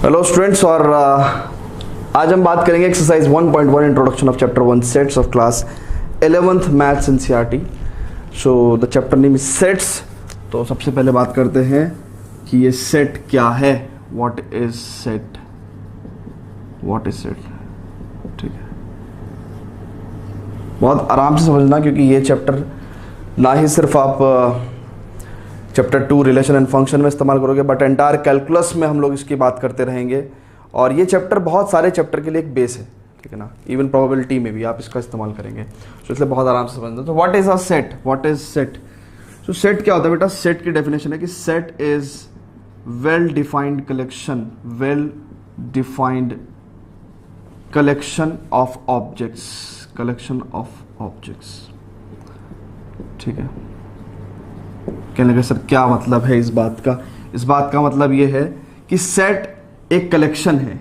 Hello students, और आज हम बात करेंगे exercise 1.1 introduction of chapter 1 sets of class 11th maths NCERT. So the chapter name is sets. तो सबसे पहले बात करते हैं कि ये सेट क्या है। What is set? What is set? ठीक है, बहुत आराम से समझना, क्योंकि ये चैप्टर ना ही सिर्फ आप चैप्टर 2 रिलेशन एंड फंक्शन में इस्तेमाल करोगे, बट एंटायर कैलकुलस में हम लोग इसकी बात करते रहेंगे। और ये चैप्टर बहुत सारे चैप्टर के लिए एक बेस है, ठीक है ना। इवन प्रोबेबिलिटी में भी आप इसका इस्तेमाल करेंगे, तो इसलिए बहुत आराम से समझना। तो what is a set? What is set? तो सेट क्या होता है बेटा? सेट की डेफिनेशन है कि set is well defined collection, well defined collection of objects, collection of objects. ठीक है, कहने का सर क्या मतलब है इस बात का? इस बात का मतलब ये है कि सेट एक कलेक्शन है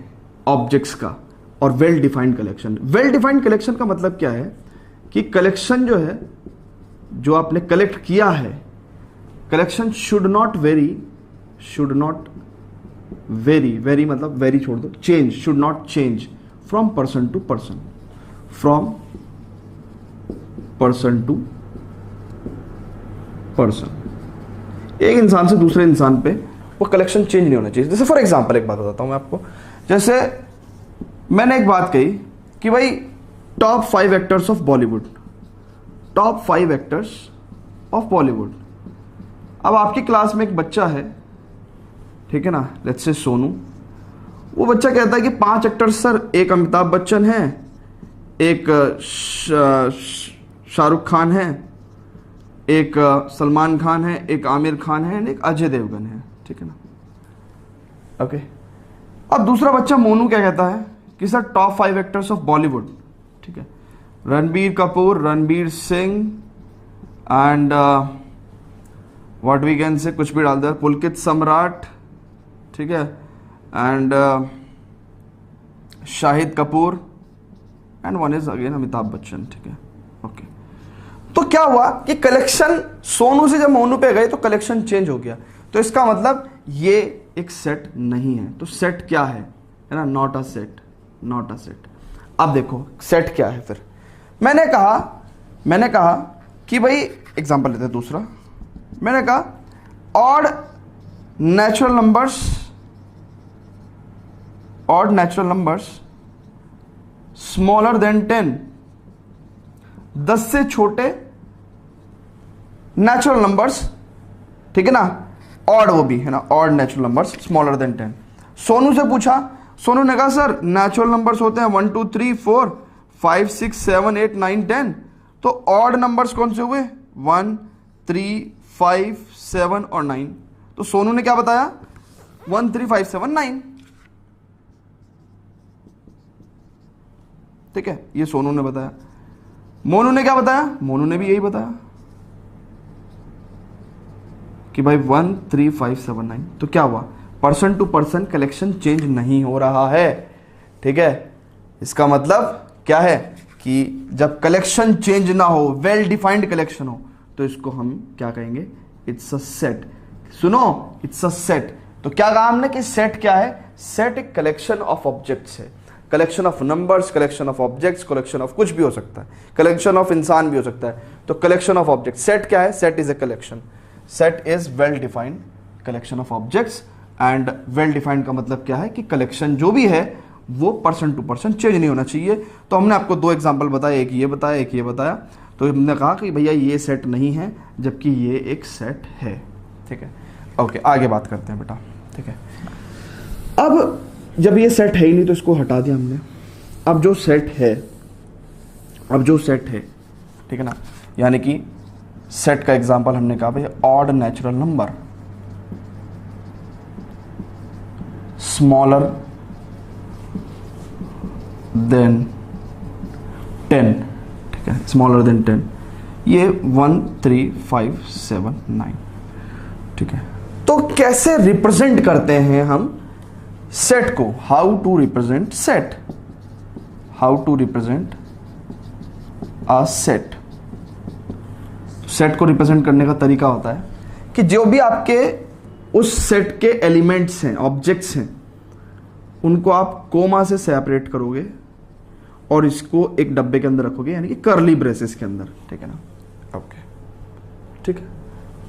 ऑब्जेक्ट्स का, और well defined collection. Well defined collection का मतलब क्या है कि कलेक्शन जो है, जो आपने कलेक्ट किया है, collection should not vary, should not vary, vary मतलब वेरी छोड़ दो, change, should not change from person to person, from person to person. एक इंसान से दूसरे इंसान पे वो कलेक्शन चेंज नहीं होना चाहिए। जैसे फॉर एग्जांपल एक बात बताता हूं मैं आपको। जैसे मैंने एक बात कही कि भाई top 5 actors of Bollywood, top 5 actors of Bollywood. अब आपकी क्लास में एक बच्चा है, ठीक है ना, लेट्स से सोनू। वो बच्चा कहता है कि 5 एक्टर्स सर, एक अमिताभ बच्चन है, एक शाहरुख खान है, एक सलमान खान है, एक आमिर खान है, एक अजय देवगन है, ठीक है ना। ओके, अब दूसरा बच्चा मोनू क्या कहता है कि sir top 5 actors of Bollywood, ठीक है, Ranbir Kapoor, Ranbir Singh and what we can say, कुछ भी डाल दे, पुलकित सम्राट, ठीक है, and Shahid Kapoor and one is again Amitabh Bachchan, ठीक है। ओके, तो क्या हुआ कि कलेक्शन सोनू से जब मोनू पे गए तो कलेक्शन चेंज हो गया। तो इसका मतलब ये एक सेट नहीं है। तो सेट क्या है ना? Not a set, not a set. अब देखो सेट क्या है फिर। मैंने कहा कि भाई एग्जांपल लेते हैं दूसरा। मैंने कहा odd natural numbers, odd natural numbers smaller than 10, 10 से छोटे नेचुरल नंबर्स, ठीक है ना, ऑड वो भी है ना, odd natural numbers smaller than 10। Sonu से पूछा, सोनू ने कहा सर नेचुरल नंबर्स होते हैं 1 2 3 4 5 6 7 8 9 10। तो ऑड नंबर्स कौन से हुए? 1 3 5 7 और 9। तो सोनू ने क्या बताया? 1 3 5 7 9, ठीक है, ये सोनू ने बताया। मोनू ने क्या बताया? मोनू ने भी यही बताया कि भाई 1 3 5 7 9। तो क्या हुआ? Person to person collection change नहीं हो रहा है, ठीक है। इसका मतलब क्या है कि जब कलेक्शन चेंज ना हो, वेल डिफाइंड कलेक्शन हो, तो इसको हम क्या कहेंगे? It's a set. सुनो, इट्स अ सेट। तो क्या कहा हमने कि सेट क्या है? सेट एक कलेक्शन ऑफ ऑब्जेक्ट्स है, collection of numbers, collection of objects, collection of कुछ भी हो सकता है, कलेक्शन ऑफ इंसान भी हो सकता है। तो कलेक्शन ऑफ ऑब्जेक्ट, सेट क्या है? Set is a collection. Set is well defined collection of objects. And well defined का मतलब क्या है कि कलेक्शन जो भी है वो पर्सन टू पर्सन चेंज नहीं होना चाहिए। तो हमने आपको 2 एग्जाम्पल बताए, एक ये बताया, एक ये बताया। तो हमने कहा कि भैया ये सेट नहीं है, जबकि ये एक सेट है, ठीक है। ओके, आगे बात करते हैं बेटा, ठीक है। अब जब ये सेट है ही नहीं तो इसको हटा दिया हमने। अब जो सेट है, ठीक है ना, यानी कि सेट का एग्जांपल हमने कहा भाई odd natural number smaller than 10, ठीक है, स्मॉलर देन 10। ये 1 3 5 7 9, ठीक है। तो कैसे रिप्रेजेंट करते हैं हम सेट को? How to represent set, how to represent a set. Set को रिप्रेजेंट करने का तरीका होता है कि जो भी आपके उस सेट के एलिमेंट्स हैं, ऑब्जेक्ट्स हैं, उनको आप कोमा से सेपरेट करोगे और इसको एक डब्बे के अंदर रखोगे, यानी कि कर्ली ब्रेसेस के अंदर, ठीक है ना। ओके, ठीक है,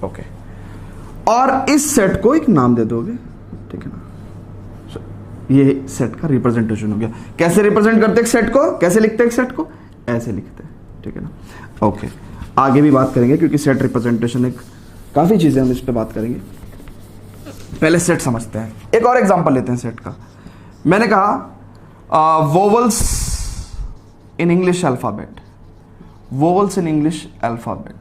ओके। और इस सेट को एक नाम दे दोगे, ठीक है ना। ये सेट का रिप्रेजेंटेशन हो गया। कैसे रिप्रेजेंट करते हैं सेट को, कैसे लिखते हैं सेट को, ऐसे लिखते हैं, ठीक है ना। ओके, आगे भी बात करेंगे क्योंकि सेट रिप्रेजेंटेशन एक काफी चीजें हम इस पे बात करेंगे। पहले सेट समझते हैं। एक और एग्जांपल लेते हैं सेट का। मैंने कहा vowels in English alphabet, vowels in English alphabet.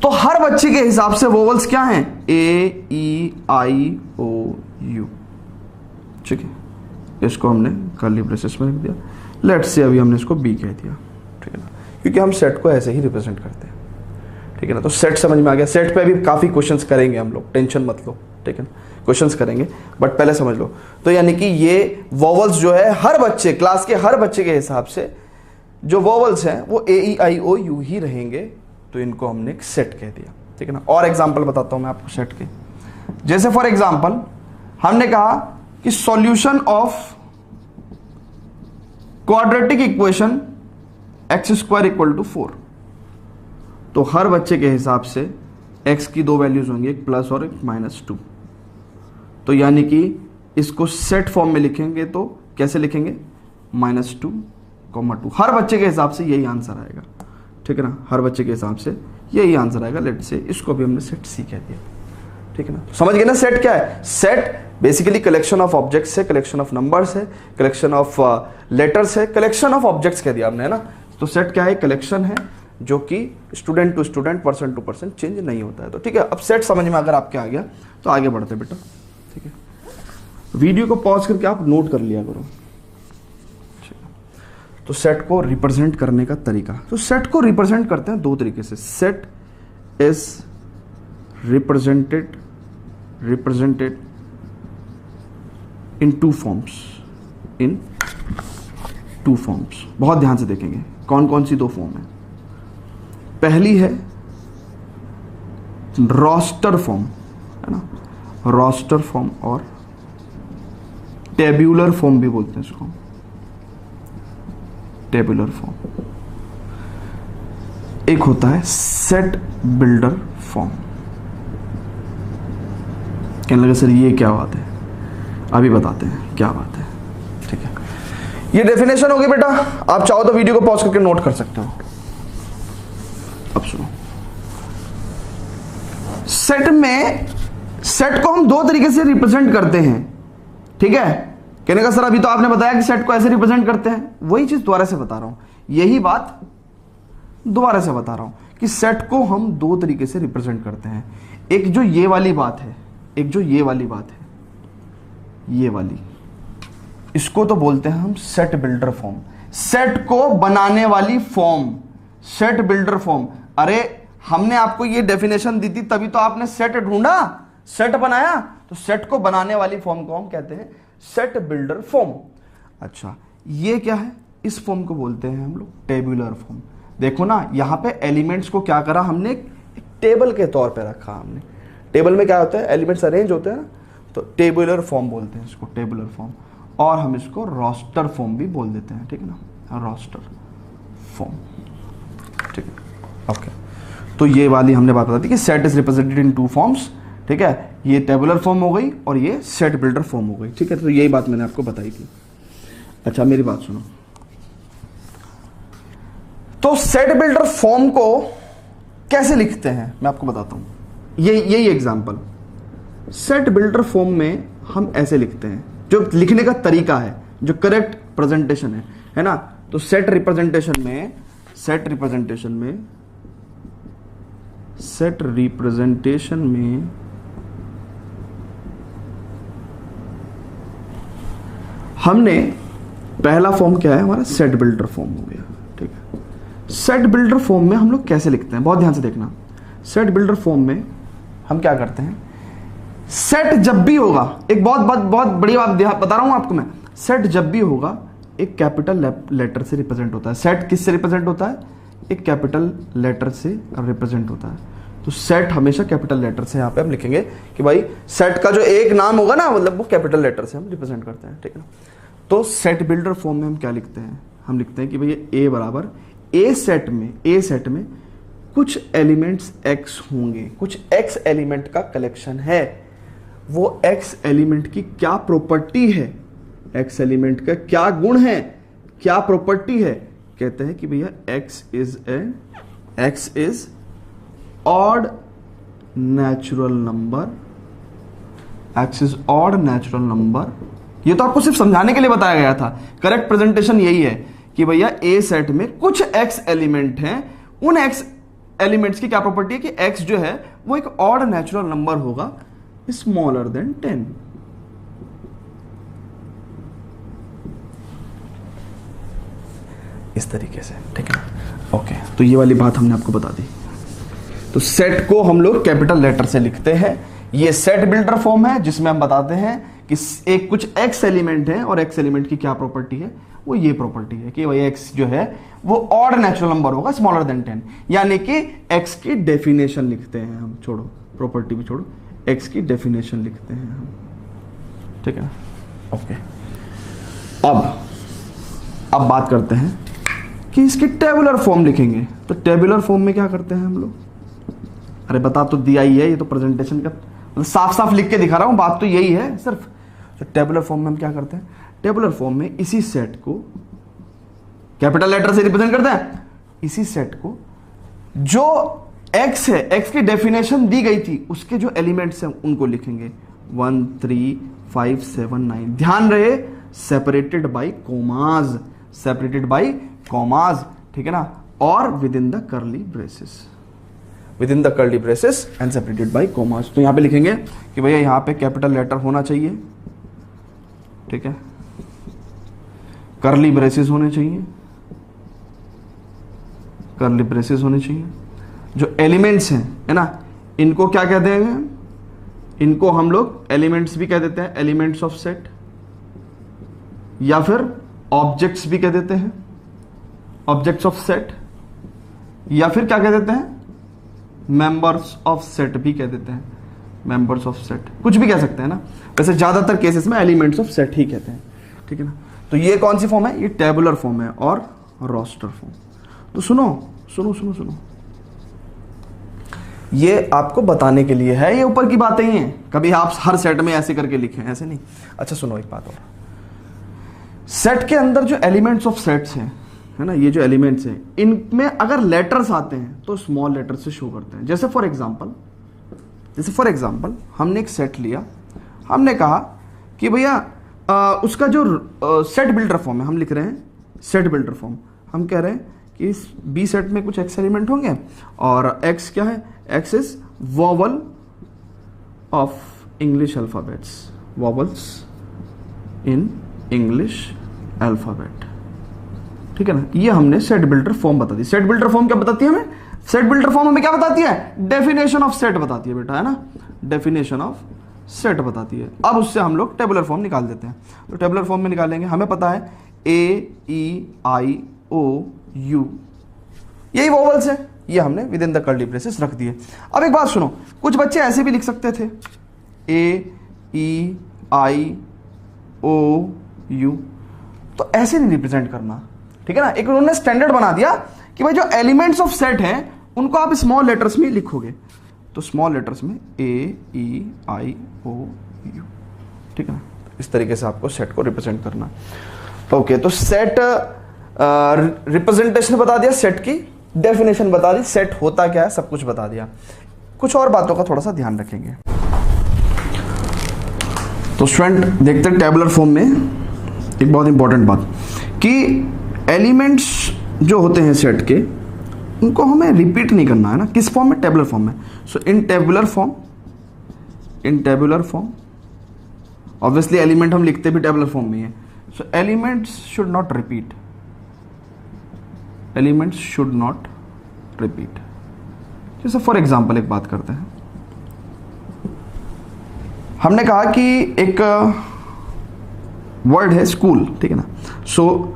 तो हर बच्चे के हिसाब से वोवल्स क्या हैं, ए ई आई ओ यू, ठीक है। इसको हमने कर्ली ब्रेसेस में लिख दिया। लेट्स से अभी हमने इसको बी कह दिया, ठीक है ना, क्योंकि हम सेट को ऐसे ही रिप्रेजेंट करते हैं, ठीक है ना। तो सेट समझ में आ गया। सेट पे भी काफी क्वेश्चंस करेंगे हम लोग, टेंशन मत लो, ठीक है ना, क्वेश्चंस करेंगे, बट पहले समझ लो। तो यानी कि ये वोवल्स जो है हर बच्चे, क्लास के हर बच्चे के हिसाब से जो वोवल्स हैं वो ए ई आई ओ यू ही रहेंगे, तो इनको हमने एक सेट कह दिया, ठीक है ना। और एग्जांपल बताता हूं मैं आपको सेट के। जैसे फॉर एग्जांपल हमने कहा कि solution of quadratic equation X square equal to 4, तो हर बच्चे के हिसाब से x की दो वैल्यूज होंगी, एक प्लस और एक -2। तो यानी कि इसको सेट फॉर्म में लिखेंगे तो कैसे लिखेंगे, -2, 2। हर बच्चे के हिसाब से यही आंसर आएगा, ठीक है ना। हर बच्चे के हिसाब से यही आंसर आएगा। लेट से इसको भी हमने सेट सी कह दिया, ठीक है ना। समझ गए ना सेट क्या है। Set basically collection of objects है, कलेक्शन ऑफ नंबर्स है, कलेक्शन ऑफ लेटर्स है, कलेक्शन ऑफ ऑब्जेक्ट्स कह दिया हमने, है ना। तो सेट क्या है, कलेक्शन है जो कि student to student, person to person change नहीं होता है। तो ठीक है, अब सेट समझ में अगर आपके आ गया तो आगे बढ़ते बेटा, ठीक है। वीडियो को पॉज करके आप नोट कर लिया करो। तो सेट को रिप्रेजेंट करने का तरीका, तो सेट को रिप्रेजेंट करते हैं दो तरीके से। Set is represented in two forms, बहुत ध्यान से देखेंगे कौन कौन सी दो फॉर्म है। पहली है रोस्टर फॉर्म, है ना, रोस्टर फॉर्म, और टेब्यूलर फॉर्म भी बोलते हैं इसको, टेबुलर फॉर्म। एक होता है सेट बिल्डर फॉर्म। कहने लगे सर ये क्या बात है, अभी बताते हैं क्या बात है, ठीक है। ये डेफिनेशन होगी बेटा, आप चाहो तो वीडियो को पॉज करके नोट कर सकते हो। अब सुनो, सेट को हम दो तरीके से रिप्रेजेंट करते हैं, ठीक है। कहने का सर अभी तो आपने बताया कि सेट को ऐसे रिप्रेजेंट करते हैं, वही चीज दोबारा से बता रहा हूं, यही बात दोबारा से बता रहा हूं कि सेट को हम दो तरीके से रिप्रेजेंट करते हैं। एक जो ये वाली बात है, एक जो ये वाली बात है, ये वाली, इसको तो बोलते हैं हम सेट बिल्डर फॉर्म, सेट को बनाने वाली फॉर्म, सेट बिल्डर फॉर्म। अरे हमने आपको ये डेफिनेशन दी थी तभी तो आपने सेट ढूंढा, सेट बनाया, तो सेट को बनाने वाली फॉर्म को हम कहते हैं सेट बिल्डर फॉर्म। अच्छा, ये क्या है, इस फॉर्म को बोलते हैं हम लोग टेबुलर फॉर्म। देखो ना, यहां पे एलिमेंट्स को क्या करा हमने, एक टेबल के तौर पे रखा हमने। टेबल में क्या होता है, एलिमेंट्स अरेंज होते हैं ना, तो टेबुलर फॉर्म बोलते हैं इसको, टेबुलर फॉर्म। और हम इसको रोस्टर फॉर्म भी बोल देते हैं, ठीक है ना, रोस्टर फॉर्म, ठीक है, ओके। तो ये वाली हमने बात बता दी कि set is represented in two forms, ठीक है। ये टेबुलर फॉर्म हो गई और ये सेट बिल्डर फॉर्म हो गई, ठीक है। तो यही बात मैंने आपको बताई थी। अच्छा मेरी बात सुनो, तो सेट बिल्डर फॉर्म को कैसे लिखते हैं मैं आपको बताता हूं। यही एग्जांपल, सेट बिल्डर फॉर्म में हम ऐसे लिखते हैं, जो लिखने का तरीका है, जो करेक्ट प्रेजेंटेशन है ना। तो सेट रिप्रेजेंटेशन में हमने पहला फॉर्म क्या है हमारा, सेट बिल्डर फॉर्म हो गया, ठीक है। सेट बिल्डर फॉर्म में हम लोग कैसे लिखते हैं, बहुत ध्यान से देखना। सेट बिल्डर फॉर्म में हम क्या करते हैं, सेट जब भी होगा, एक बहुत बड़ी बात बता रहा हूं आपको मैं, सेट जब भी होगा एक कैपिटल लेटर से रिप्रेजेंट होता है। सेट किससे रिप्रेजेंट होता है, एक कैपिटल लेटर से रिप्रेजेंट होता है। तो सेट हमेशा कैपिटल लेटर से यहाँ पे हम लिखेंगे कि भाई सेट का जो एक नाम होगा ना, मतलब वो कैपिटल लेटर से हम रिप्रेजेंट करते हैं, ठीक है ना। तो सेट बिल्डर फॉर्म में हम क्या लिखते हैं, हम लिखते हैं कि भाई ए बराबर ए सेट में कुछ एलिमेंट्स x होंगे, कुछ x एलिमेंट का कलेक्शन है। वो x एलिमेंट की क्या प्रॉपर्टी है, x एलिमेंट का क्या गुण है, क्या प्रॉपर्टी है, कहते हैं कि भैया x is odd natural number, x is odd natural number. ये तो आपको सिर्फ समझाने के लिए बताया गया था, करेक्ट प्रेजेंटेशन यही है कि भैया ए सेट में कुछ x एलिमेंट हैं, उन x एलिमेंट्स की क्या प्रॉपर्टी है कि x जो है वो एक ऑड नेचुरल नंबर होगा स्मॉलर देन 10। इस तरीके से, ठीक है, ओके। तो ये वाली बात हमने आपको बता दी। तो सेट को हम लोग कैपिटल लेटर से लिखते हैं। ये सेट बिल्डर फॉर्म है जिसमें हम बताते हैं कि एक कुछ x एलिमेंट है और x एलिमेंट की क्या प्रॉपर्टी है, वो ये प्रॉपर्टी है कि भाई x जो है वो ऑड नेचुरल नंबर होगा स्मॉलर देन 10, यानी कि x की डेफिनेशन लिखते हैं हम, छोड़ो प्रॉपर्टी भी छोड़ो, x की डेफिनेशन लिखते हैं हम, ठीक है, ओके। अब बात करते हैं कि इसकी टेबुलर फॉर्म लिखेंगे। तो टेबुलर फॉर्म में क्या करते हैं हम लोग, अरे बता तो दिया ही है, ये तो प्रेजेंटेशन का मतलब साफ साफ लिख के दिखा रहा हूं, बात तो यही है सिर्फ। तो टेबुलर फॉर्म में हम क्या करते हैं, टेबुलर फॉर्म में इसी सेट को कैपिटल लेटर से रिप्रेजेंट करते हैं, इसी सेट को जो x है, x की डेफिनेशन दी गई थी, उसके जो एलिमेंट्स हैं उनको लिखेंगे 1 3 5 7 9। ध्यान रहे separated by commas, separated by commas, ठीक है ना, और with in the curly braces, with in the curly braces and separated by commas. तो यहां पे लिखेंगे कि भैया यहां पे कैपिटल लेटर होना चाहिए, ठीक है, कर्ली ब्रेसेस होने चाहिए, कर्ली ब्रेसेस होने चाहिए। जो एलिमेंट्स हैं, है ना, इनको क्या कहते हैं, इनको हम लोग एलिमेंट्स भी कह देते हैं, एलिमेंट्स ऑफ सेट, या फिर ऑब्जेक्ट्स भी कह देते हैं, ऑब्जेक्ट्स ऑफ सेट, या फिर क्या कह देते हैं, मेंबर्स ऑफ सेट भी कह देते हैं, मेंबर्स ऑफ सेट, कुछ भी कह सकते हैं ना। वैसे ज्यादातर केसेस में एलिमेंट्स ऑफ सेट ही कहते हैं, ठीक है ना। तो ये कौन सी फॉर्म है, ये टेबुलर फॉर्म है और रोस्टर फॉर्म। तो सुनो सुनो सुनो सुनो, ये आपको बताने के लिए है, ये ऊपर की बातें ही हैं, कभी आप हर सेट में ऐसे करके लिखें, ऐसे नहीं। अच्छा सुनो एक बात और, सेट के अंदर जो एलिमेंट्स ऑफ सेट्स हैं, है ना, ये जो एलिमेंट्स हैं, इनमें अगर लेटर्स आते हैं तो स्मॉल लेटर से शो करते हैं। जैसे फॉर एग्जांपल हमने एक सेट लिया, हमने कहा कि भैया उसका जो सेट बिल्डर फॉर्म है, हम लिख रहे हैं सेट बिल्डर फॉर्म, हम कह रहे हैं कि इस बी सेट में कुछ एक्स एलिमेंट होंगे और एक्स क्या है, x is vowel of English alphabets, vowels in English alphabet, ठीक है ना। ये हमने सेट बिल्डर फॉर्म बता दी। सेट बिल्डर फॉर्म क्या बताती है हमें, सेट बिल्डर फॉर्म हमें क्या बताती है, डेफिनेशन ऑफ सेट बताती है बेटा, है ना, डेफिनेशन ऑफ सेट बताती है। अब उससे हम लोग टेबुलर फॉर्म निकाल देते हैं। तो टेबुलर फॉर्म में निकालेंगे, हमें पता है ए ई आई ओ यू, यही वोवल्स है, ये हमने with in the curly braces रख दिए। अब एक बात सुनो, कुछ बच्चे ऐसे भी लिख सकते थे ए ई आई ओ यू, तो ऐसे नहीं रिप्रेजेंट करना, ठीक है ना। एक उन्होंने स्टैंडर्ड बना दिया कि भाई जो एलिमेंट्स ऑफ सेट हैं उनको आप स्मॉल लेटर्स में लिखोगे, तो स्मॉल लेटर्स में ए ई आई ओ यू, ठीक है ना। इस तरीके से आपको सेट को रिप्रेजेंट करना। ओके, तो सेट रिप्रेजेंटेशन बता दिया, सेट की डेफिनेशन बता दी, सेट होता क्या है सब कुछ बता दिया। कुछ और बातों का थोड़ा सा ध्यान रखेंगे। तो स्टूडेंट देखते हैं टेबुलर फॉर्म में एक बहुत इंपॉर्टेंट बात कि एलिमेंट्स जो होते हैं सेट के, उनको हमें रिपीट नहीं करना है ना। किस फॉर्म में, टेबुलर फॉर्म में। So in tabular form obviously element हम लिखते भी टेबुलर फॉर्म में है। So elements should not repeat, elements should not repeat. जैसे फॉर एग्जांपल एक बात करते हैं, हमने कहा कि एक वर्ड है स्कूल, ठीक है ना। सो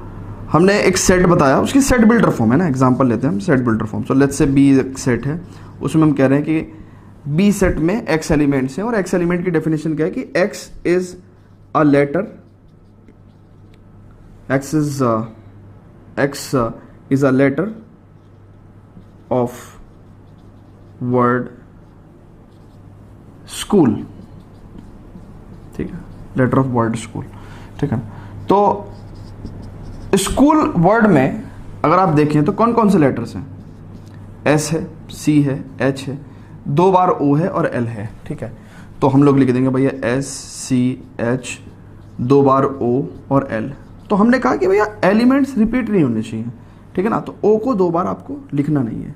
हमने एक सेट बताया, उसकी सेट बिल्डर फॉर्म है ना, एग्जांपल लेते हैं हम set builder form. So let's say B एक सेट है उसमें हम कह रहे हैं कि बी सेट में एक्स एलिमेंट्स हैं और एक्स एलिमेंट की डेफिनेशन क्या है कि X is a letter, X is a letter of word school, ठीक है, लेटर ऑफ वर्ड स्कूल, ठीक है। तो स्कूल वर्ड में अगर आप देखें तो कौन कौन से लेटर्स हैं, एस है, सी है, एच है, 2 बार ओ है और एल है, ठीक है। तो हम लोग लिख देंगे भैया एस सी एच 2 बार ओ और एल। तो हमने कहा कि भैया एलिमेंट्स रिपीट नहीं होने चाहिए, ठीक है ना, तो ओ को 2 बार आपको लिखना नहीं है।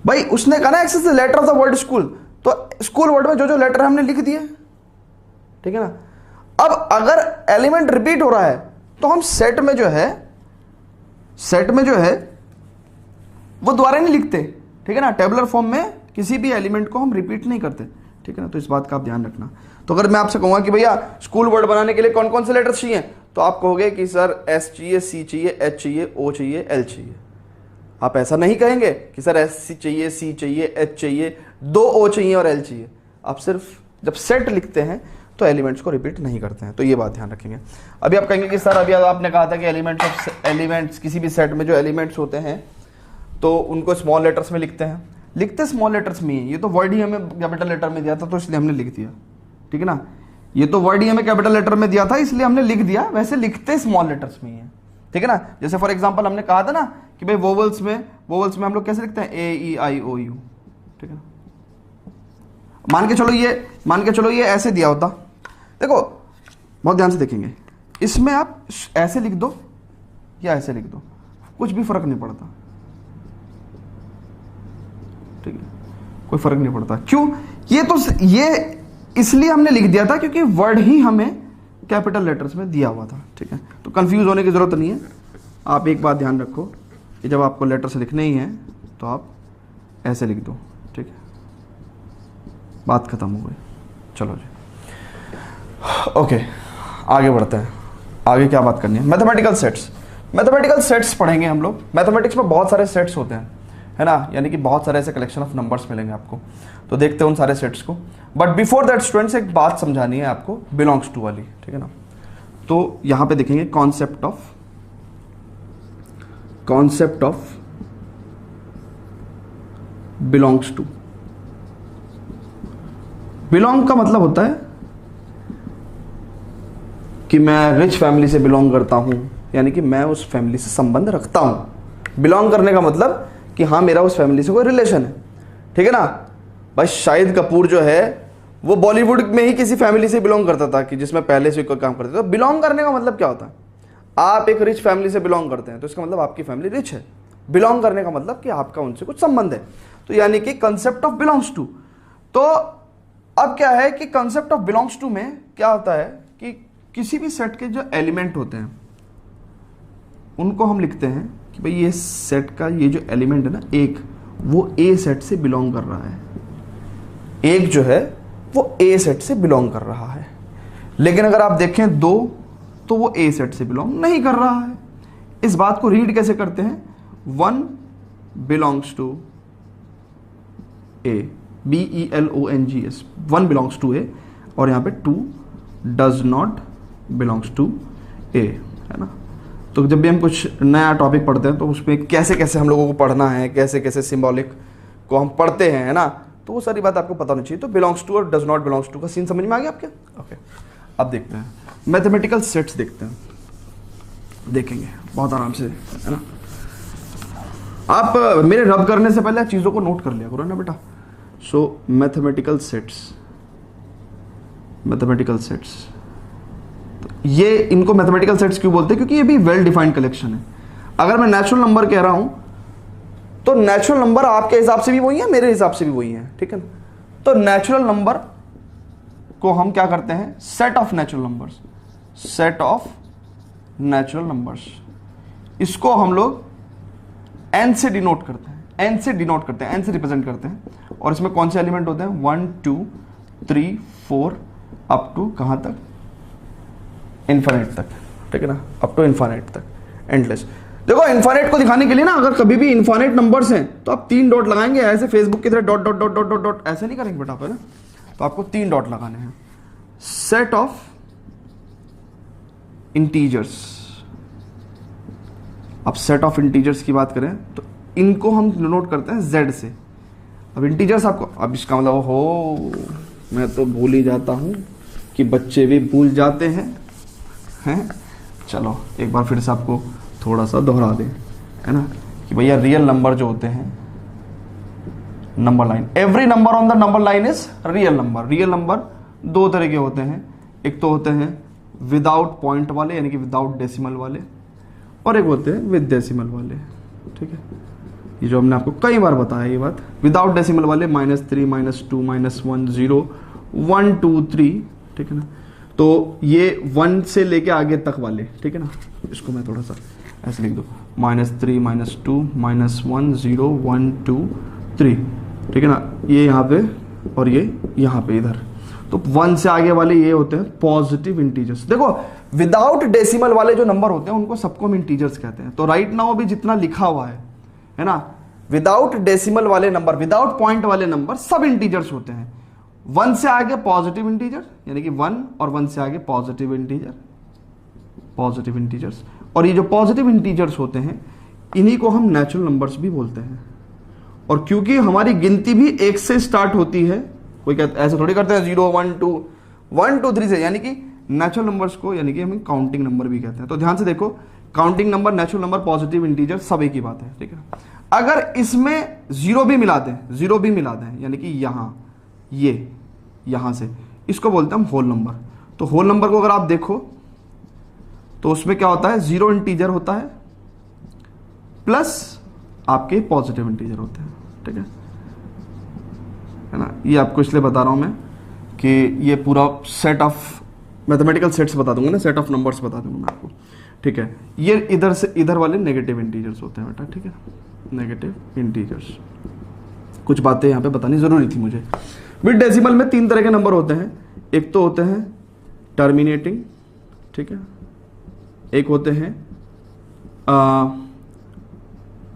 भाई उसने कहा ना X is the letter of the word school, तो स्कूल वर्ड में जो जो लेटर हमने लिख दिए, ठीक है ना। अब अगर एलिमेंट रिपीट हो रहा है तो हम सेट में जो है वो दोबारा नहीं लिखते, ठीक है ना। टेबुलर फॉर्म में किसी भी एलिमेंट को हम रिपीट नहीं करते, ठीक है ना। तो इस बात का आप ध्यान रखना। तो अगर मैं आपसे कहूंगा कि भैया स्कूल वर्ड बनाने के लिए कौन कौन से लेटर्स चाहिए, तो आप कहोगे कि सर एस चाहिए, सी चाहिए, एच चाहिए, ओ चाहिए, एल चाहिए। आप ऐसा नहीं कहेंगे कि सर एस सी चाहिए, सी चाहिए, एच चाहिए, 2 ओ चाहिए और एल चाहिए। आप सिर्फ जब सेट लिखते हैं तो एलिमेंट्स को रिपीट नहीं करते हैं, तो ये बात ध्यान रखेंगे। अभी आप कहेंगे कि सर अभी आपने कहा था कि एलिमेंट्स किसी भी सेट में जो एलिमेंट्स होते हैं तो उनको स्मॉल लेटर्स में लिखते स्मॉल लेटर्स में ही। ये तो वर्ड ही हमें कैपिटल लेटर में दिया था तो इसलिए हमने लिख दिया, ठीक है ना। ये तो वर्ड ही हमें कैपिटल लेटर में दिया था इसलिए हमने लिख दिया, वैसे लिखते स्मॉल लेटर्स में ही है, ठीक है ना। जैसे फॉर एग्जांपल हमने कहा था ना कि भाई वोवल्स में हम लोग कैसे लिखते हैं, ए ई आई ओ यू, ठीक है ना। मान के चलो ये ऐसे दिया होता, देखो बहुत ध्यान से देखेंगे, इसमें आप ऐसे लिख दो या ऐसे लिख दो, कुछ भी फर्क नहीं पड़ता, ठीक है, कोई फर्क नहीं पड़ता। क्यों? ये इसलिए हमने लिख दिया था क्योंकि वर्ड ही हमें कैपिटल लेटर्स में दिया हुआ था, ठीक है। तो कंफ्यूज होने की जरूरत नहीं है। आप एक बात ध्यान रखो कि जब आपको लेटर्स लिखने ही हैं तो आप ऐसे लिख दो, ठीक है, बात खत्म हो गई। चलो जी, ओके, आगे बढ़ते हैं। आगे क्या बात करनी है, मैथमेटिकल सेट्स पढ़ेंगे हम लोग। मैथमेटिक्स में बहुत सारे सेट्स होते हैं, है ना, यानी कि बहुत सारे ऐसे कलेक्शन ऑफ नंबर्स मिलेंगे आपको, तो देखते हैं उन सारे सेट्स को। बट बिफोर दैट स्टूडेंट्स एक बात समझानी है आपको, बिलोंग्स टू वाली, ठीक है ना। तो यहां पे देखेंगे concept of belongs to. Belong का मतलब होता है कि मैं रिच फैमिली से बिलोंग करता हूं, यानी कि मैं उस फैमिली से संबंध रखता हूं। बिलोंग करने का मतलब कि हाँ मेरा उस फैमिली से कोई रिलेशन है, ठीक है ना। भाई शाहिद कपूर जो है वो बॉलीवुड में ही किसी फैमिली से बिलोंग करता था कि जिसमें पहले से कोई काम करते थे। तो बिलोंग करने का मतलब क्या होता है, आप एक रिच फैमिली से बिलोंग करते हैं तो इसका मतलब आपकी फैमिली रिच है। बिलोंग करने का मतलब कि आपका उनसे कुछ संबंध है, तो यानी कि कंसेप्ट ऑफ बिलोंग्स टू। तो अब क्या है कि कंसेप्ट ऑफ बिलोंग्स टू में क्या होता है कि किसी भी सेट के जो एलिमेंट होते हैं उनको हम लिखते हैं कि भाई ये सेट का ये जो एलिमेंट है ना, एक वो ए सेट से बिलोंग कर रहा है, एक जो है वो ए सेट से बिलोंग कर रहा है। लेकिन अगर आप देखें 2 तो वो ए सेट से बिलोंग नहीं कर रहा है। इस बात को रीड कैसे करते हैं, 1 belongs to A, BELONGS, 1 belongs to A, और यहां पे 2 does not belongs to A, है ना। तो जब भी हम कुछ नया टॉपिक पढ़ते हैं तो उसमें कैसे कैसे हम लोगों को पढ़ना है, कैसे कैसे सिंबॉलिक को हम पढ़ते हैं, है ना, तो वो सारी बात आपको पता होनी चाहिए। तो बिलोंग्स टू और डज नॉट बिलोंग्स टू का सीन समझ में आ गया आपके? ओके, अब देखते हैं मैथमेटिकल सेट्स, देखते हैं, देखेंगे बहुत आराम से, है ना। आप मेरे रब करने से पहले चीज़ों को नोट कर लिया करो ना बेटा। सो मैथमेटिकल सेट्स, ये इनको मैथमेटिकल सेट्स क्यों बोलते हैं, क्योंकि ये भी वेल डिफाइंड कलेक्शन है। अगर मैं नेचुरल नंबर कह रहा हूं तो नेचुरल नंबर आपके हिसाब से भी वही है, मेरे हिसाब से भी वही है, ठीक है। तो नेचुरल नंबर को हम क्या करते हैं, सेट ऑफ नेचुरल नंबर्स, इसको हम लोग n से डिनोट करते हैं, n से रिप्रेजेंट करते हैं। और इसमें कौन से एलिमेंट होते हैं, 1 2 3 4 अप टू कहां तक, इन्फिनिट तक, ठीक है ना, अप टू इन्फिनिट तक, एंडलेस। देखो इन्फाइनाइट को दिखाने के लिए ना, अगर कभी भी इन्फाइनाइट नंबर्स हैं तो आप 3 डॉट लगाएंगे, ऐसे फेसबुक की तरह dot dot dot dot dot dot ऐसे नहीं करेंगे बेटा, ना तो आपको 3 डॉट लगाने हैं। सेट ऑफ इंटीजर्स, अब सेट ऑफ इंटीजर्स की बात करें तो इनको हम डिनोट करते हैं जेड से। अब इंटीजर्स आपको, अब इसका मतलब हो, मैं तो भूल ही जाता हूं कि बच्चे भी भूल जाते हैं। चलो एक बार फिर से आपको थोड़ा सा दोहरा दें, है ना, कि भैया रियल नंबर जो होते हैं, number line, every number on the number line is real number. Real number 2 तरह के होते हैं, एक तो होते हैं विदाउट पॉइंट वाले यानी कि विदाउट डेसिमल वाले, और एक होते हैं विद डेसिमल वाले। ठीक है, ये जो हमने आपको कई बार बताया ये बात, विदाउट डेसिमल वाले -3 -2 -1 0 1 2 3, ठीक है ना, तो ये 1 से लेके आगे तक वाले, ठीक है ना, इसको मैं थोड़ा सा ऐसे लिख दो, -3 -2 -1 0 1 2 3, ठीक है ना, ये यहाँ पे और ये यहाँ पे इधर, तो 1 से आगे वाले ये होते हैं पॉजिटिव इंटीजर्स। देखो विदाउट डेसिमल वाले जो नंबर होते हैं उनको सबको हम इंटीजर्स कहते हैं। तो राइट नाउ भी जितना लिखा हुआ है ना, विदाउट डेसिमल वाले नंबर, विदाउट पॉइंट वाले नंबर सब इंटीजर्स होते हैं। 1 से आगे पॉजिटिव इंटीजर यानी कि 1 और 1 से आगे पॉजिटिव इंटीजर, पॉजिटिव इंटीजर्स, और ये जो पॉजिटिव इंटीजर्स होते हैं इन्हीं को हम नेचुरल नंबर्स भी बोलते हैं। और क्योंकि हमारी गिनती भी 1 से स्टार्ट होती है, कोई कहते ऐसे थोड़ी करते हैं 0 1 2 1 2 3 से, यानी कि नेचुरल नंबर्स को यानी कि हम काउंटिंग नंबर भी कहते हैं। तो ध्यान से देखो, counting number, natural number, positive integer सब एक ही बात है। ठीक है, अगर इसमें 0 भी मिला दें, 0 भी मिला दें यानी कि यहां से, इसको बोलते हैं हम होल नंबर। तो होल नंबर को अगर आप देखो तो उसमें क्या होता है, 0 इंटीजर होता है प्लस आपके पॉजिटिव इंटीजर होते हैं। ठीक है ना, ये आपको इसलिए बता रहा हूं मैं कि ये पूरा सेट ऑफ मैथमेटिकल सेट्स बता दूंगा ना, सेट ऑफ नंबर्स बता दूंगा मैं आपको। ठीक है, ये इधर से इधर वाले नेगेटिव इंटीजर्स होते हैं बेटा। ठीक है, नेगेटिव इंटीजर्स, कुछ बातें यहां पे बतानी जरूरी थी मुझे। विद डेसिमल में 3 तरह के नंबर होते हैं, एक तो होते हैं टर्मिनेटिंग, ठीक है, एक होते हैं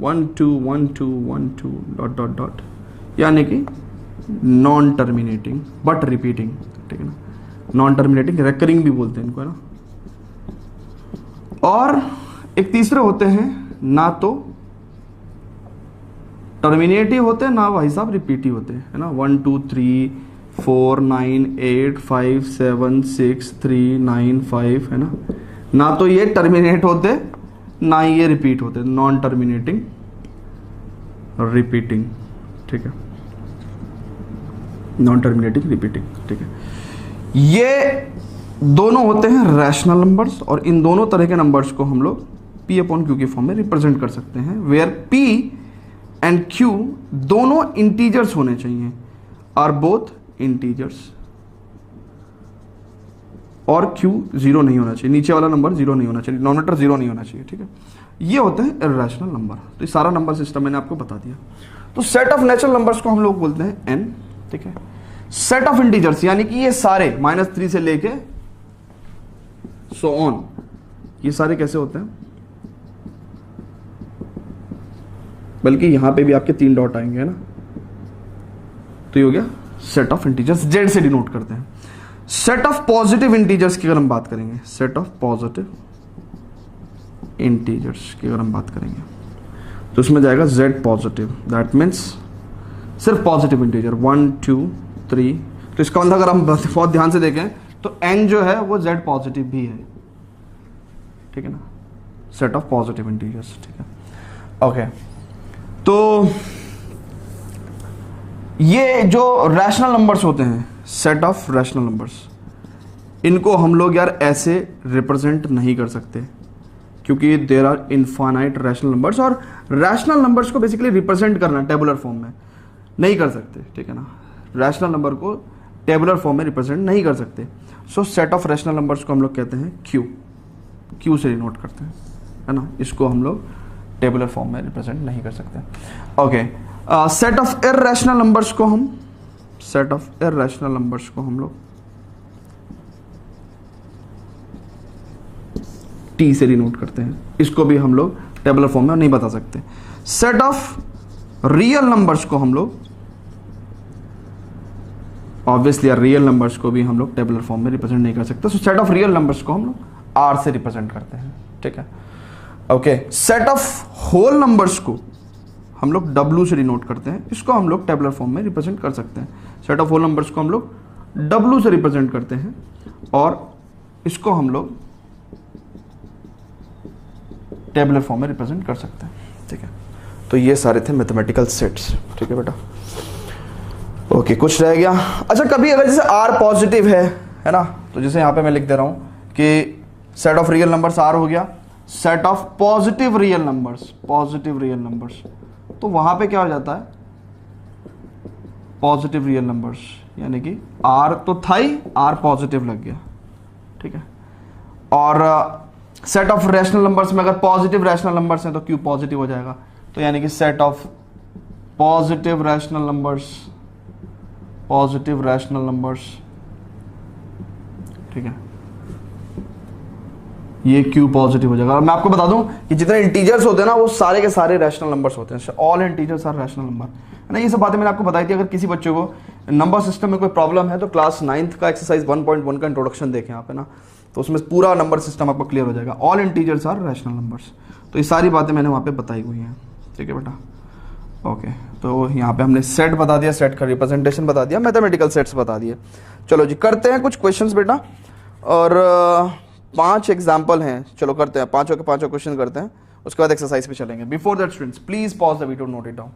1 2 1 2 1 2 डॉट डॉट डॉट, यानी कि नॉन टर्मिनेटिंग बट रिपीटिंग। ठीक है ना, नॉन टर्मिनेटिंग, रेकरिंग भी बोलते हैं इनको, है ना। और एक तीसरे होते हैं ना तो टर्मिनेटिव होते हैं ना भाई साहब रिपीटिव होते हैं, है ना। 1 2 3 4 9 8 5 7 6 3 9 5, है ना तो ये टर्मिनेट होते ना ही ये रिपीट होते, नॉन टर्मिनेटिंग रिपीटिंग। ठीक है, नॉन टर्मिनेटिंग रिपीटिंग। ठीक है, ये दोनों होते हैं रैशनल नंबर्स, और इन दोनों तरह के नंबर्स को हम लोग P/Q के फॉर्म में रिप्रेजेंट कर सकते हैं, वेयर P एंड Q दोनों इंटीजर्स होने चाहिए, आर बोथ इंटीजर्स, और Q 0 नहीं होना चाहिए, नीचे वाला नंबर 0 नहीं होना चाहिए, डिनोमिनेटर 0 नहीं होना चाहिए। ठीक है, ये होते हैं इर्रेशनल नंबर। तो ये सारा नंबर सिस्टम मैंने आपको बता दिया। तो सेट ऑफ नेचुरल नंबर्स को हम लोग बोलते हैं n। ठीक है, सेट ऑफ इंटीजर्स यानी कि ये सारे -3 से लेके सो ऑन, ये सारे कैसे होते हैं, बल्कि यहां पे भी आपके 3 डॉट आएंगे, है ना। तो ये हो गया सेट ऑफ इंटीजर्स, जेड से डिनोट करते हैं। सेट ऑफ पॉजिटिव इंटीजर्स की अगर हम बात करेंगे, सेट ऑफ पॉजिटिव इंटीजर्स की अगर हम बात करेंगे तो उसमें जाएगा जेड पॉजिटिव, दैट मीन्स सिर्फ पॉजिटिव इंटीजर 1 2 3। तो इसका मतलब अगर हम बहुत ध्यान से देखें तो n जो है वो z पॉजिटिव भी है। ठीक है ना, सेट ऑफ पॉजिटिव इंटीजर्स। ठीक है, ओके। तो ये जो रैशनल नंबर्स होते हैं, सेट ऑफ रैशनल नंबर्स, इनको हम लोग यार ऐसे रिप्रेजेंट नहीं कर सकते क्योंकि there are infinite rational numbers, और रैशनल नंबर्स को बेसिकली रिप्रेजेंट करना टेबुलर फॉर्म में नहीं कर सकते। ठीक है ना, रैशनल नंबर को टेबुलर फॉर्म में रिप्रेजेंट नहीं कर सकते। So set of rational numbers को हम लोग कहते हैं क्यू से डिनोट करते हैं, है ना। इसको हम लोग टेबुलर फॉर्म में रिप्रेजेंट नहीं कर सकते। Okay, set of irrational numbers को हम लोग टी से डिनोट करते हैं, इसको भी हम लोग टेबुलर फॉर्म में नहीं बता सकते। सेट ऑफ रियल नंबर्स को हम लोग ऑब्वियसली रियल नंबर्स को भी हम लोग टेबुलर फॉर्म में रिप्रेजेंट नहीं कर सकते, so set of real numbers को हम लोग आर से रिप्रेजेंट करते हैं, ठीक है। Okay, set of whole numbers को हम लोग W से डिनोट करते हैं, इसको हम लोग टेबुलर फॉर्म में रिप्रेजेंट कर सकते हैं। सेट ऑफ होल नंबर्स को हम लोग W से रिप्रेजेंट करते हैं और इसको हम लोग टेबुलर फॉर्म में रिप्रेजेंट कर सकते हैं, ठीक है। तो ये सारे थे मैथमेटिकल सेट्स, ठीक है बेटा। ओके, कुछ रह गया? अच्छा, कभी अगर जैसे R पॉजिटिव है ना, तो जैसे यहाँ पे मैं लिख दे रहा हूँ कि set of real numbers R हो गया, set of positive real numbers, तो वहां पे क्या हो जाता है, पॉजिटिव रियल नंबर्स, यानी कि R तो था ही, R पॉजिटिव लग गया, ठीक है। और सेट ऑफ रैशनल नंबर्स में अगर पॉजिटिव रैशनल नंबर्स हैं तो Q पॉजिटिव हो जाएगा, तो यानी कि set of positive rational numbers, ठीक है, ये Q पॉजिटिव हो जाएगा। और मैं आपको बता दूं कि जितने इंटीजर्स होते हैं ना वो सारे के सारे रैशनल नंबर्स होते हैं, all integers are rational number, है ना। ये सब बातें मैंने आपको बताई थी। अगर किसी बच्चे को नंबर सिस्टम में कोई प्रॉब्लम है तो क्लास 9th का एक्सरसाइज 1.1 का इंट्रोडक्शन देखें आप, है ना, तो उसमें पूरा नंबर सिस्टम आपको क्लियर हो जाएगा। All integers are rational numbers, तो ये सारी बातें मैंने वहाँ पे बताई हुई हैं, ठीक है बेटा। ओके, तो यहाँ पे हमने सेट बता दिया, सेट का रिप्रेजेंटेशन बता दिया, मैथमेटिकल सेट्स बता दिए। चलो जी, करते हैं कुछ क्वेश्चंस बेटा, और 5 एग्जाम्पल हैं, चलो करते हैं, पांचों के पांचों क्वेश्चन करते हैं, उसके बाद एक्सरसाइज पे चलेंगे। Before that students please pause the video, note it down.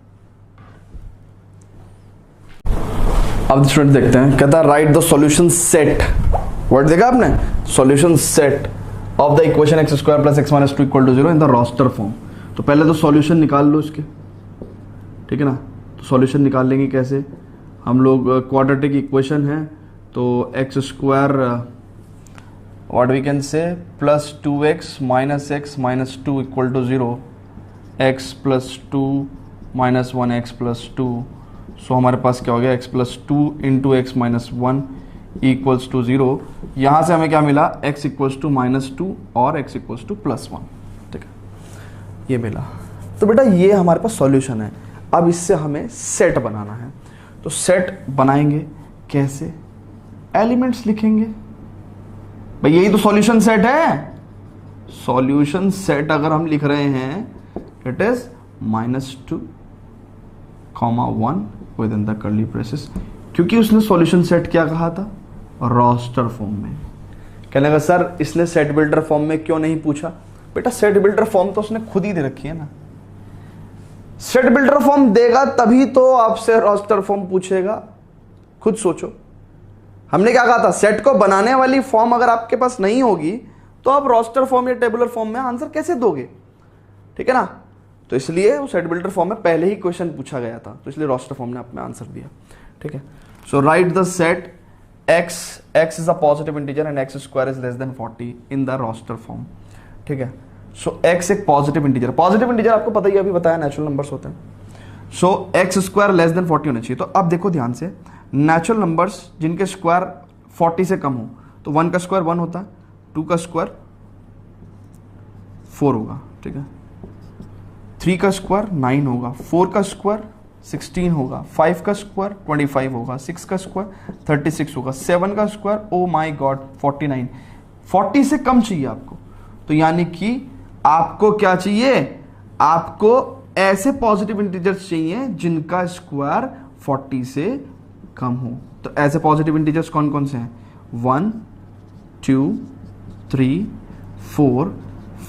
अब स्टूडेंट देखते हैं, कहता है write the solution set, word देखा आपने, solution set of the equation x square plus x minus 2 equal to 0 in the roster form. तो पहले तो सॉल्यूशन निकाल लो इसके, ठीक है ना। तो सॉल्यूशन निकाल लेंगे कैसे, हम लोग क्वाड्रेटिक इक्वेशन है, तो x square what we can say plus 2x minus 2 equal to 0, x plus 2 minus 1x plus 2, so हमारे पास क्या हो गया, x plus 2 into X minus 1 equals to 0। यहाँ से हमें क्या मिला, x इक्वल्स टू माइनस 2 और x इक्वल्स टू प्लस 1, ठीक है, ये मिला। तो बेटा ये हमारे पास सॉल्यूशन है। अब इससे हमें सेट बनाना है, तो सेट बनाएंगे कैसे, एलिमेंट्स लिखेंगे भाई, यही तो सॉल्यूशन सेट है। सॉल्यूशन सेट अगर हम लिख रहे हैं, it is -2, 1 with in the curly braces, क्योंकि उसने सॉल्यूशन सेट क्या कहा था, रोस्टर फॉर्म में। कहने लगा सर इसने सेट बिल्डर फॉर्म में क्यों नहीं पूछा, बेटा सेट बिल्डर फॉर्म तो उसने खुद ही दे रखी है ना। सेट बिल्डर फॉर्म देगा तभी तो आपसे रोस्टर फॉर्म पूछेगा, खुद सोचो। हमने क्या कहा था, सेट को बनाने वाली फॉर्म अगर आपके पास नहीं होगी तो आप रोस्टर फॉर्म या टेबुलर फॉर्म में आंसर कैसे दोगे, ठीक है ना। तो इसलिए वो सेट बिल्डर फॉर्म में पहले ही क्वेश्चन पूछा गया था, तो इसलिए रोस्टर फॉर्म ने आपने आंसर दिया, ठीक है। So write the set x is a positive integer and x square is less than 40 in the roster form, ठीक है। सो x एक पॉजिटिव इंटीजर आपको पता ही, अभी बताया नेचुरल नंबर्स होते हैं। So x square less than 40 होना चाहिए। तो अब देखो ध्यान से, नेचुरल नंबर्स जिनके स्क्वायर 40 से कम हो, तो 1 का स्क्वायर 1 होता है, 2 का स्क्वायर 4 होगा, ठीक है, 3 का स्क्वायर 9 होगा, 4 का स्क्वायर 16 होगा, 5 का स्क्वायर 25 होगा, 6 का स्क्वायर 36 होगा, 7 का स्क्वायर ओ माय गॉड 49। 40 से कम चाहिए आपको, तो यानी कि आपको क्या चाहिए, आपको ऐसे पॉजिटिव इंटीजर्स चाहिए जिनका स्क्वायर 40 से कम हो। तो ऐसे पॉजिटिव इंटीजर्स कौन कौन से हैं, 1 2 3 4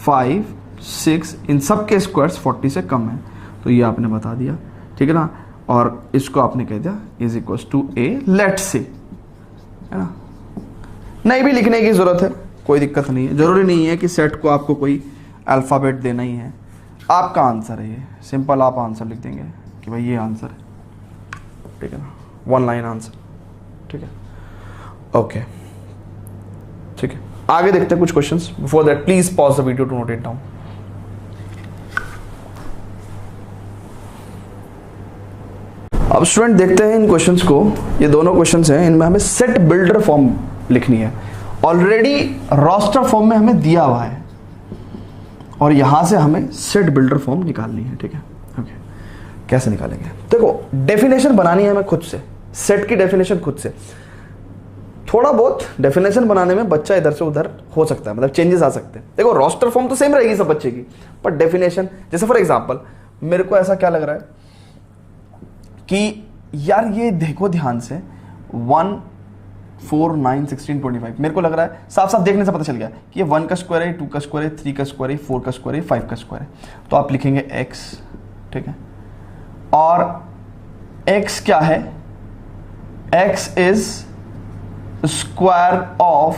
5 6, इन सब के स्क्वायर्स 40 से कम है, तो ये आपने बता दिया, ठीक है ना। और इसको आपने कह दिया is equals to a let say, है ना। नहीं भी लिखने की जरूरत है, कोई दिक्कत नहीं है, जरूरी नहीं है कि सेट को आपको कोई अल्फाबेट देना ही है, आपका आंसर है ये, सिंपल आप आंसर लिख देंगे कि भाई ये आंसर है, ठीक है ना, 1 लाइन आंसर, ठीक है। ओके, ठीक है, आगे देखते हैं कुछ questions. Before that please pause the video to note it down. अब स्टूडेंट देखते हैं इन क्वेश्चंस को, ये दोनों क्वेश्चंस हैं, इनमें हमें सेट बिल्डर फॉर्म लिखनी है। ऑलरेडी रोस्टर फॉर्म में हमें दिया हुआ है, और यहां से हमें सेट बिल्डर फॉर्म निकालनी है, ठीक है। ओके, कैसे निकालेंगे? देखो, डेफिनेशन बनानी है हमें खुद से, सेट की डेफिनेशन खुद से। थोड़ा बहुत डेफिनेशन बनाने में बच्चा इधर से उधर हो सकता है, मतलब चेंजेस आ सकते हैं। देखो, रोस्टर फॉर्म तो सेम रहेगी सब बच्चे की, पर डेफिनेशन, जैसे फॉर एग्जांपल मेरे को ऐसा क्या लग रहा है कि यार ये देखो ध्यान से 1 4 9 16 25, मेरे को लग रहा है साफ साफ देखने से पता चल गया कि ये 1 का स्क्वायर है, 2 का स्क्वायर है, 3 का स्क्वायर है, 4 का स्क्वायर है, 5 का स्क्वायर है। तो आप लिखेंगे x, ठीक है। और x क्या है? x is square of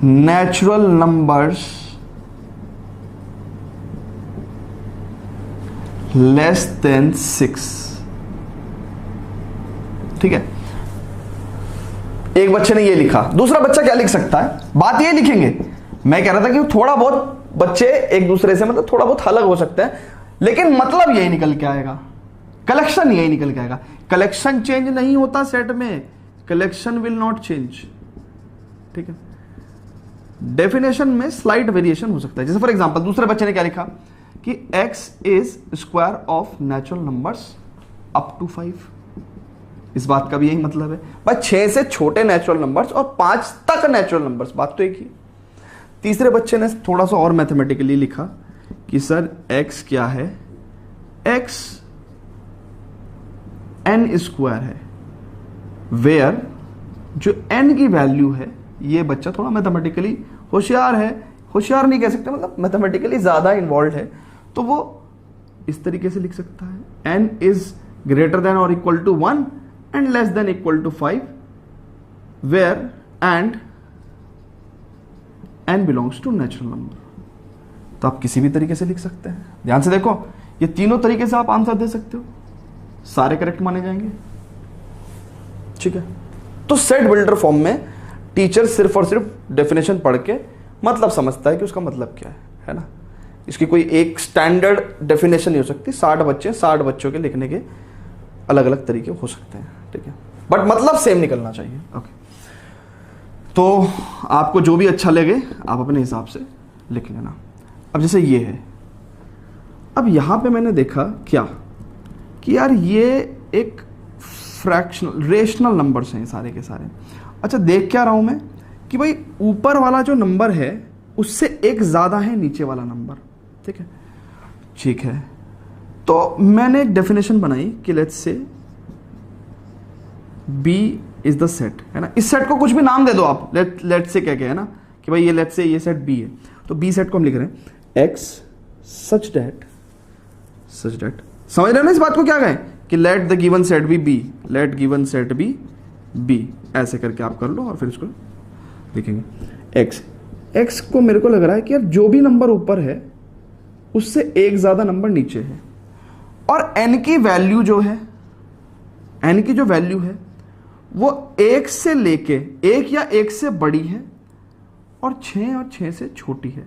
natural numbers less than 6, ठीक है। एक बच्चे ने ये लिखा, दूसरा बच्चा क्या लिख सकता है? बात ये लिखेंगे, मैं कह रहा था कि थोड़ा बहुत बच्चे एक दूसरे से मतलब थोड़ा बहुत अलग हो सकते हैं, लेकिन मतलब यही निकल के आएगा, कलेक्शन यही निकल के आएगा। कलेक्शन चेंज नहीं होता सेट में, कलेक्शन विल नॉट चेंज, ठीक है। डेफिनेशन में स्लाइट वेरिएशन हो सकता है। जैसे फॉर एग्जांपल दूसरे बच्चे ने क्या लिखा कि x is square of natural numbers up to 5। इस बात का भी यही मतलब है भाई, 6 से छोटे नेचुरल नंबर्स और 5 तक नेचुरल नंबर्स, बात तो एक ही। तीसरे बच्चे ने थोड़ा सा और मैथमेटिकली लिखा कि सर x क्या है? x n स्क्वायर है, वेयर जो n की वैल्यू है, ये बच्चा थोड़ा मैथमेटिकली होशियार है, होशियार नहीं कह सकते, मतलब मैथमेटिकली ज्यादा इन्वॉल्व है, तो वो इस तरीके से लिख सकता है n इज ग्रेटर देन और equal to 1 and less than equal to 5 where and n belongs to natural number. तो आप किसी भी तरीके से लिख सकते हैं। ध्यान से देखो, ये तीनों तरीके से आप आंसर दे सकते हो, सारे करेक्ट माने जाएंगे, ठीक है। तो सेट बिल्डर फॉर्म में टीचर सिर्फ और सिर्फ डेफिनेशन पढ़ के मतलब समझता है कि उसका मतलब क्या है ना। इसकी कोई एक स्टैंडर्ड डेफिनेशन नहीं हो सकती। 60 बच्चों के लिखने के अलग अलग तरीके हो सकते हैं, ठीक है, बट मतलब सेम निकलना चाहिए। ओके, तो आपको जो भी अच्छा लगे आप अपने हिसाब से लिख लेना। अब जैसे ये है, अब यहां पे मैंने देखा क्या कि यार ये एक फ्रैक्शनल रेशनल नंबर्स हैं सारे के सारे। अच्छा, देख क्या रहा हूं मैं कि भाई ऊपर वाला जो नंबर है उससे एक ज्यादा है नीचे वाला नंबर, ठीक है, ठीक है। तो मैंने एक डेफिनेशन बनाई कि let's say B is the set, है ना। इस सेट को कुछ भी नाम दे दो आप, लेट्स से क्या क्या है ना कि भाई ये लेट्स से ये सेट B है, तो B सेट को हम लिख रहे हैं X सच डेट समझ रहे हैं ना इस बात को? क्या कहें कि let the given set be B, let given set be B, ऐसे करके आप कर लो और फिर इसको लिखेंगे x को मेरे को लग रहा है कि यार जो भी नंबर ऊपर है उससे एक ज्यादा नंबर नीचे है, और n की वैल्यू जो है, n की जो वैल्यू है वो 1 से लेके 1 या 1 से बड़ी है और 6 से छोटी है,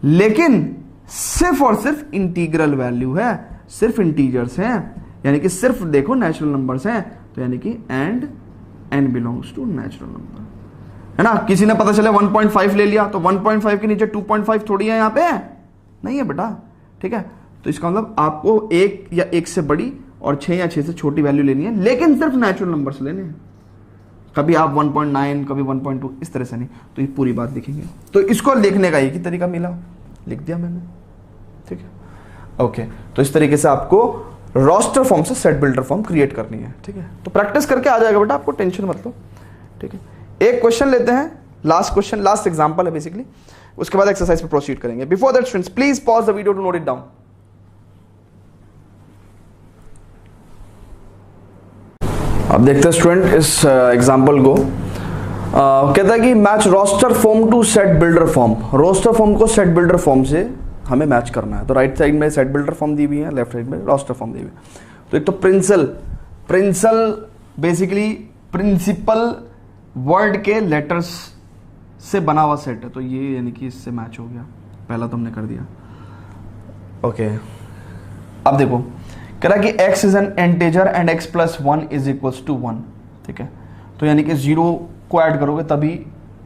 लेकिन सिर्फ और सिर्फ इंटीग्रल वैल्यू है, सिर्फ इंटीजर्स हैं, यानी कि सिर्फ देखो नेचुरल नंबर्स हैं, तो यानी कि and n belongs to natural number, है ना। किसी ने पता चले 1.5 ले लिया तो 1.5 के नीचे 2.5 थोड़ी है, यहां पे है नहीं है बेटा, ठीक है। तो इसका मतलब आपको 1 या 1 से बड़ी और 6 या 6 से छोटी वैल्यू लेनी है, लेकिन सिर्फ नेचुरल नंबर्स लेने हैं। कभी आप 1.9 कभी 1.2 इस तरह से नहीं, तो ये पूरी बात लिखेंगे। तो इसको लिखने का एक ही तरीका मिला, लिख दिया मैंने, ठीक है। ओके, तो इस तरीके से आपको रोस्टर फॉर्म से सेट बिल्डर फॉर्म क्रिएट करनी है, ठीक है। तो प्रैक्टिस करके आ जाएगा बेटा, आपको टेंशन मत लो, ठीक है। एक क्वेश्चन लेते हैं, लास्ट क्वेश्चन, लास्ट एग्जांपल है बेसिकली, उसके बाद एक्सरसाइज पे प्रोसीड करेंगे। Before that students please pause the video to note it down. अब देखते हैं स्टूडेंट इस एग्जांपल को। कहता है कि match roster form to set builder form. Roster form को सेट बिल्डर फॉर्म से हमें मैच करना है। तो राइट साइड में सेट बिल्डर फॉर्म दी हुई है, लेफ्ट साइड में रोस्टर फॉर्म दी हुई है। तो एक तो प्रिंसिपल बेसिकली प्रिंसिपल वर्ड के लेटर्स से बना हुआ सेट है, तो ये यानी कि इससे मैच हो गया, पहला तो हमने कर दिया। ओके, अब देखो कह रहा है कि x is an integer and x + 1 is equals to 1, ठीक है। तो यानी कि 0 को ऐड करोगे तभी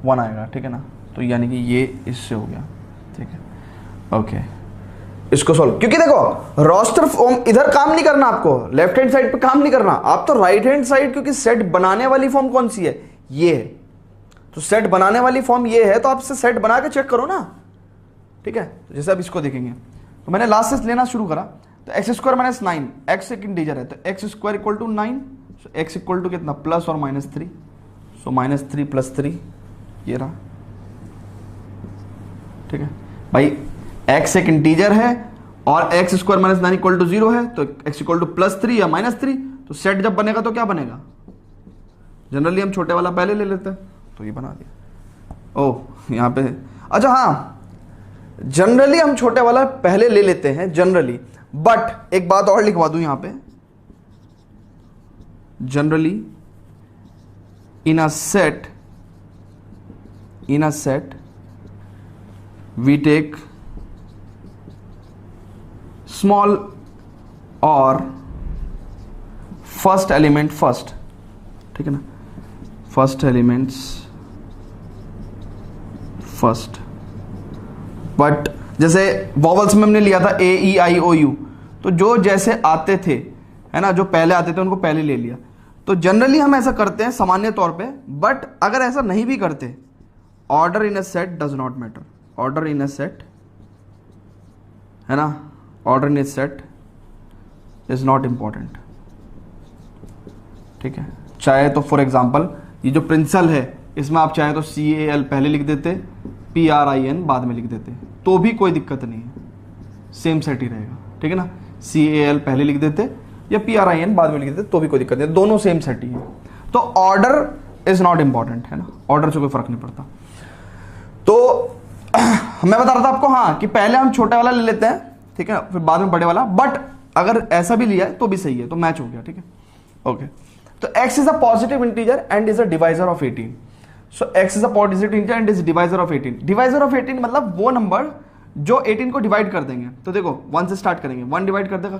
1 आएगा, ठीक है ना। तो यानी कि ये इससे हो गया, ठीक है, ओके। इसको सॉल्व, क्योंकि देखो रोस्टर फॉर्म इधर काम नहीं करना, आपको लेफ्ट हैंड साइड पे काम नहीं करना, आप तो राइट हैंड साइड, क्योंकि सेट बनाने वाली फॉर्म कौन सी है, ये है। तो सेट बनाने वाली फॉर्म ये है, तो आप इसे सेट बना के चेक करो ना, ठीक है। तो जैसे अब इसको देखेंगे, तो मैंने लास्ट से लेना शुरू करा, तो एक्स स्क्वायर माइनस 9, एक्स एक इंटीजर है, तो X square equal to 9, so X equal to कितना, प्लस और -3, सो -3 + 3 ये रहा, ठीक है भाई। एक्स एक इंटीजर है और X square minus 9 equal to 0 है, तो एक्स इक्वल टू +3 या -3, तो सेट जब बनेगा तो क्या बनेगा, जनरली हम छोटे वाला पहले ले लेते हैं, तो ये बना दिया। ओह यहाँ पे, अच्छा हाँ, जनरली हम छोटे वाला पहले ले लेते हैं जनरली, बट एक बात और लिखवा दूं यहां पे, generally in a set we take small और फर्स्ट एलिमेंट फर्स्ट, ठीक है ना, फर्स्ट एलिमेंट्स फर्स्ट। बट जैसे वॉवल्स में हमने लिया था ए ई आई ओ यू, तो जो जैसे आते थे, है ना, जो पहले आते थे उनको पहले ले लिया। तो जनरली हम ऐसा करते हैं सामान्य तौर पे, बट अगर ऐसा नहीं भी करते, order in a set does not matter, order in a set, है ना, order in a set is not important, ठीक है। चाहे तो फॉर एग्जाम्पल ये जो प्रिंसिपल है, इसमें आप चाहे तो CAL पहले लिख देते, PRIN बाद में लिख देते, तो भी कोई दिक्कत नहीं है, सेम सेट ही रहेगा, ठीक है ना। CAL पहले लिख देते या PRIN बाद में लिख देते, तो भी कोई दिक्कत नहीं, दोनों सेम सेट ही है। तो ऑर्डर इज नॉट इंपॉर्टेंट, है ना, ऑर्डर से कोई फर्क नहीं पड़ता। तो मैं बता रहा था आपको, हाँ, कि पहले हम छोटा वाला ले लेते हैं, ठीक है, फिर बाद में बड़े वाला, बट अगर ऐसा भी लिया है तो भी सही है, तो मैच हो गया, ठीक है, ओके। तो x is a positive integer and is a divisor of 18। So x is a positive integer and is divisor of 18। Divisor of 18 मतलब वो नंबर जो 18 को डिवाइड कर देंगे। तो देखो 1 से स्टार्ट करेंगे, 1 डिवाइड कर देगा,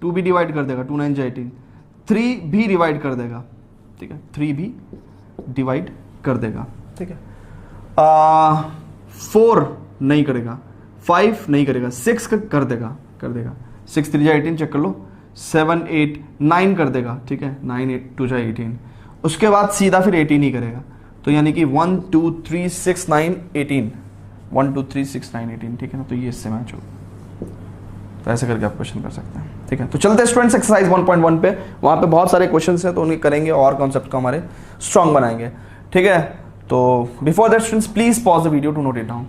2 भी डिवाइड कर देगा, 2 9 18, 3 भी डिवाइड कर देगा, ठीक है, 3 भी डिवाइड कर देगा, ठीक है। 4 नहीं करेगा, 5 नहीं करेगा, 6 कर देगा, 6 3 18 चेक कर लो, 7 8 9 कर देगा, ठीक है, 9 8 2 18, उसके बाद सीधा फिर 18 ही करेगा। तो यानी कि 1 2 3 6 9 18, 1 2 3 6 9 18, ठीक है ना। तो ये इससे मैच होगा, तो ऐसे करके आप क्वेश्चन कर सकते हैं, ठीक है। तो चलते हैं स्टूडेंट्स एक्सरसाइज 1.1 पे, वहाँ पे बहुत सारे क्वेश्चन हैं, तो उन्हें करेंगे और कॉन्सेप्ट को हमारे स्ट्रॉन्ग बनाएंगे, ठीक है। तो before that students please pause the video to note it down.